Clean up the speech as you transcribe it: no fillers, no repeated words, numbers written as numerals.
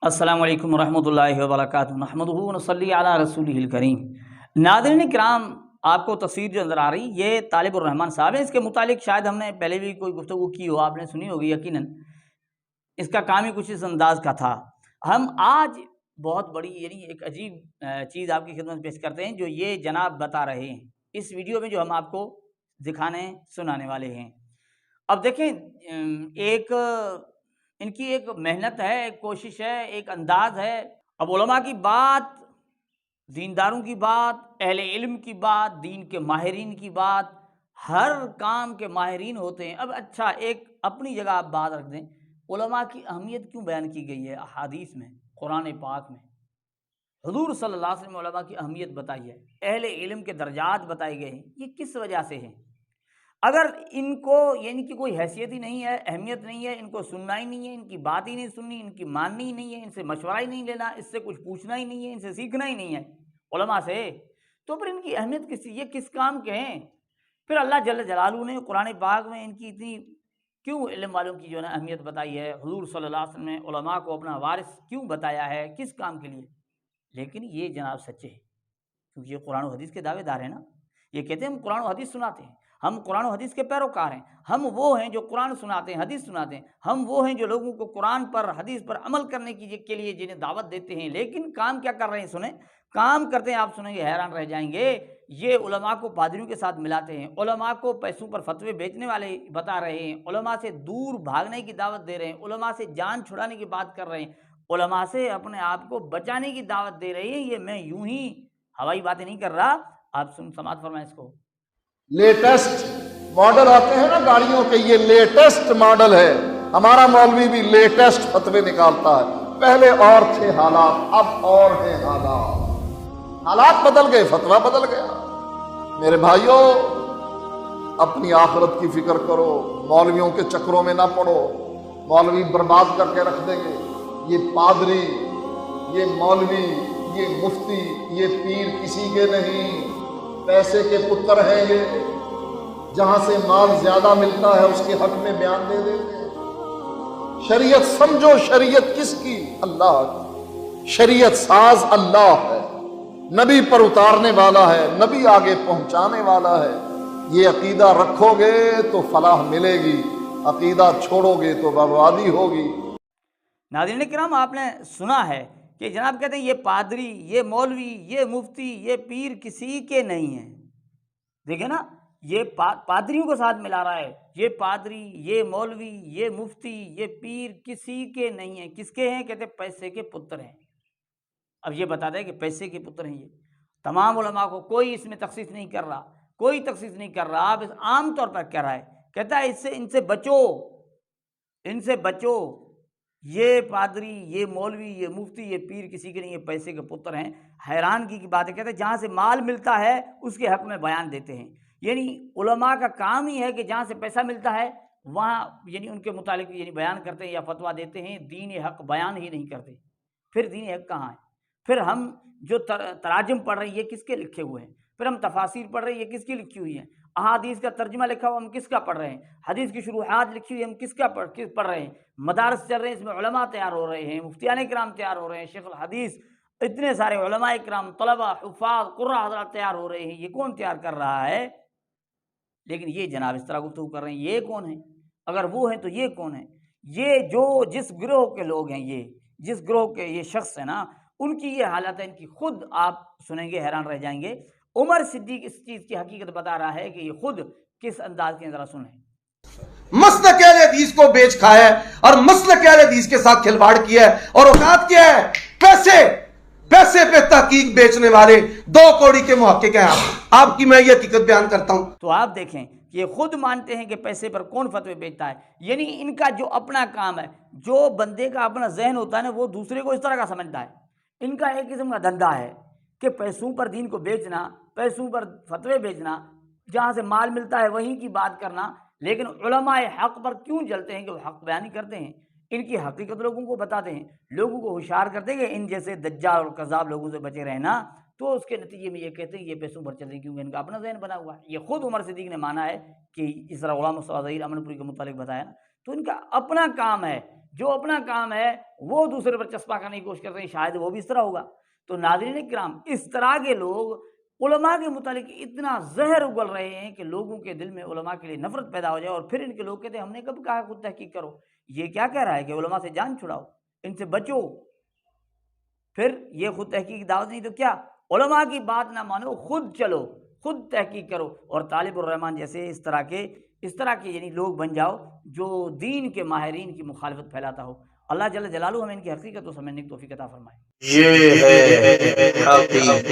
السلام علیکم ورحمۃ اللہ وبرکاتہ نحمدہ ونصلی علی رسولہ الکریم۔ ناظرین کرام، آپ کو تصویر جو نظر آ رہی یہ طالب الرحمان صاحب ہیں۔ اس کے متعلق شاید ہم نے پہلے بھی کوئی گفتگو کی ہو، آپ نے سنی ہوگی یقیناً۔ اس کا کام ہی کچھ اس انداز کا تھا۔ ہم آج بہت بڑی ایک عجیب چیز آپ کی خدمت میں پیش کرتے ہیں جو یہ جناب بتا رہے ہیں اس ویڈیو میں، جو ہم آپ کو دکھانے سنانے والے ہیں۔ اب دیکھیں، ان کی ایک محنت ہے، ایک کوشش ہے، ایک انداز ہے۔ اب علماء کی بات، دینداروں کی بات، اہل علم کی بات، دین کے ماہرین کی بات، ہر کام کے ماہرین ہوتے ہیں۔ اب اچھا، ایک اپنی جگہ آپ بات رکھ دیں، علماء کی اہمیت کیوں بیان کی گئی ہے احادیث میں، قرآن پاک میں؟ حضور صلی اللہ علیہ وسلم علماء کی اہمیت بتائی ہے، اہل علم کے درجات بتائے گئے ہیں۔ یہ کس وجہ سے ہیں؟ اگر ان کو کی کوئی حیثیت ہی نہیں ہے، اہمیت نہیں ہے، ان کو سننا ہی نہیں ہے، ان کی بات ہی نہیں سننی، ان کی ماننی ہی نہیں ہے، ان سے مشورہ ہی نہیں لینا، اس سے کچھ پوچھنا ہی نہیں ہے، ان سے سیکھنا ہی نہیں ہے علماء سے، تو پھر ان کی اہمیت یہ کس کام کے ہیں؟ پھر اللہ جل جلالہ نے قرآن پاک میں ان کی اتنی کیوں علم والوں کی اہمیت بتائی ہے؟ حضور صلی اللہ علیہ وسلم نے علماء کو اپنا وارث کیوں بتایا ہے؟ کس کام کے لیے؟ لیکن یہ جناب سچے ہیں، کیونکہ یہ قرآن و حدیث کے دعوے دار ہیں نا۔ یہ کہتے ہیں ہم قرآن و حدیث سناتے ہیں، ہم قرآن و حدیث کے پیروکار ہیں، ہم وہ ہیں جو قرآن سناتے ہیں، حدیث سناتے ہیں، ہم وہ ہیں جو لوگوں کو قرآن پر، حدیث پر عمل کرنے کے لیے جنہیں دعوت دیتے ہیں۔ لیکن کام کیا کر رہے ہیں؟ سنیں، کام کرتے ہیں، آپ سنیں گے حیران رہ جائیں گے۔ یہ علماء کو پادریوں کے ساتھ ملاتے ہیں، علماء کو پیسوں پر فتوے بیچنے والے بتا رہے ہیں، علماء سے دور بھاگنے کی دعوت دے رہے ہیں، علماء سے جان چھڑانے کی بات کر رہے ہیں، علماء سے اپنے آپ کو بچانے کی دعوت دے رہے ہیں۔ یہ میں یوں ہی ہوائی باتیں نہیں کر رہا، آپ سماعت فرمائیں اس کو۔ لیٹسٹ ماڈل آتے ہیں نا گاڑیوں کے، یہ لیٹسٹ ماڈل ہے۔ ہمارا مولوی بھی لیٹسٹ فتوے نکالتا ہے۔ پہلے اور تھے حالات، اب اور ہیں حالات۔ حالات بدل گئے، فتویٰ بدل گیا۔ میرے بھائیوں، اپنی آخرت کی فکر کرو، مولویوں کے چکروں میں نہ پڑو۔ مولوی برباد کر کے رکھ دیں گے۔ یہ پادری، یہ مولوی، یہ مفتی، یہ پیر کسی کے نہیں، پیسے کے پتر ہیں یہ۔ جہاں سے مال زیادہ ملتا ہے اس کے حق میں بیان دے دیتے ہیں۔ شریعت سمجھو، شریعت کس کی؟ اللہ کی۔ شریعت ساز اللہ ہے، نبی پر اتارنے والا ہے، نبی آگے پہنچانے والا ہے۔ یہ عقیدہ رکھو گے تو فلاح ملے گی، عقیدہ چھوڑو گے تو بربادی ہوگی۔ ناظرین کرام، آپ نے سنا ہے کہ جناب کہتے ہیں یہ پادری، یہ مولوی، یہ مفتی، یہ پیر کسی کے نہیں ہیں۔ دیکھیں نا، یہ پادریوں کو ساتھ ملا رہا ہے۔ یہ پادری، یہ مولوی، یہ مفتی، یہ پیر کسی کے نہیں ہیں۔ کس کے ہیں؟ کہتے ہیں پیسے کے پتر ہیں۔ اب یہ بتا دیں کہ پیسے کے پتر ہیں یہ تمام علماء کو، کوئی اس میں تخصیص نہیں کر رہا، کوئی تخصیص نہیں کر رہا۔ آپ عام طور پر کہہ رہا ہے، کہتا ہے ان سے بچو، ان سے بچو۔ یہ پادری، یہ مولوی، یہ مفتی، یہ پیر کسی کے نہیں، یہ پیسے کے پتر ہیں۔ حیرانگی کی بات ہے، کہتے ہیں جہاں سے مال ملتا ہے اس کے حق میں بیان دیتے ہیں۔ علماء کا کام ہی ہے کہ جہاں سے پیسہ ملتا ہے وہاں ان کے متعلق بیان کرتے ہیں یا فتویٰ دیتے ہیں، دین حق بیان ہی نہیں کرتے۔ پھر دین حق کہاں ہے؟ پھر ہم جو تراجم پڑھ رہے ہیں یہ کس کے لکھے ہوئے ہیں؟ پھر ہم تفاسیر پڑھ رہے ہیں یہ کس کی لکھی ہوئی ہیں؟ احادیث کا ترجمہ لکھا ہوا ہم کس کا پڑھ رہے ہیں؟ حدیث کی شروحات لکھی ہوئی ہم کس کا پڑھ رہے ہیں؟ مدارس چل رہے ہیں، اس میں علماء تیار ہو رہے ہیں، مفتیان کرام تیار ہو رہے ہیں، شیخ الحدیث، اتنے سارے علماء کرام، طلباء، حفاظ، قراء حضرات تیار ہو رہے ہیں۔ یہ کون تیار کر رہا ہے؟ لیکن یہ جناب اس طرح گفتگو کر رہے ہیں، یہ کون ہیں؟ اگر وہ ہیں تو یہ کون ہیں؟ یہ جس گروہ کے لوگ ہیں، یہ جس گروہ کے یہ شخص ہیں نا، ان کی یہ حالت ہے، ان کی خود آپ سنیں گے حیران رہ جائیں گے۔ عمر صدیق اس چیز کی حقیقت بتا رہا ہے کہ یہ خود کس انداز کے، ذرا سنیں۔ مسلک اہل حدیث کو بیچ کھایا ہے اور مسلک اہل حدیث کے ساتھ کھلواڑ کیا ہے، اور اوقات کیا ہے؟ پیسے پہ تحقیق بیچنے والے دو کوڑی کے محقق ہیں۔ آپ کی میں یہ حقیقت بیان کرتا ہوں۔ تو آپ دیکھیں، یہ خود مانتے ہیں کہ پیسے پر کون فتوے بیچتا ہے۔ ان کا جو اپنا کام ہے، جو بندے کا اپنا ذہن ہوتا ہے نا، وہ دوسرے کو اس طرح کا سمجھتا ہے۔ ان کا ایک قسم کا دھندا ہے کہ پیسوں پر دین کو بیچنا، پیسوں پر فتوے بیچنا، جہاں سے مال ملتا ہے وہیں کی بات کرنا۔ لیکن علماء حق پر کیوں جلتے ہیں کہ وہ حق بیان کرتے ہیں، ان کی حقیقت لوگوں کو بتاتے ہیں، لوگوں کو ہوشیار کرتے ہیں کہ ان جیسے دجال اور کذاب لوگوں سے بچے رہنا۔ تو اس کے نتیجے میں یہ کہتے ہیں یہ پیسوں پر چلتے ہیں، کیونکہ ان کا اپنا ذہن بنا ہوا ہے۔ یہ خود عمر صدیق نے مانا ہے کہ اس طرح غلام مصطفیٰ ظہیر امن پوری کے متعلق بتایا نا، تو ان کا اپنا کام ہے جو اپنا کام ہے وہ دوسرے پر چسپاں کرنے کی کوشش کرتے ہیں، شاید وہ بھی اس طرح ہوگا۔ تو ناظرین کرام، اس طرح کے لوگ علماء کے متعلق اتنا زہر اگل رہے ہیں کہ لوگوں کے دل میں علماء کے لیے نفرت پیدا ہو جائے، اور پھر ان کے لوگ کہتے ہیں ہم نے کب کہا خود تحقیق کرو؟ یہ کیا کہہ رہا ہے کہ علماء سے جان چھڑاؤ، ان سے بچو؟ پھر یہ خود تحقیق کی دعوت نہیں تو کیا؟ علماء کی بات نہ مانو، خود چلو، خود تحقیق کرو، اور طالب الرحمان جیسے اس طرح کے یعنی لوگ بن جاؤ جو دین کے ماہرین کی مخالفت پھیلاتا ہو۔ اللہ جل جلالہ ہمیں ان کی حقیقت کو سمجھنے کی توفیق عطا فرمائے۔ یہ ہے حقیقت۔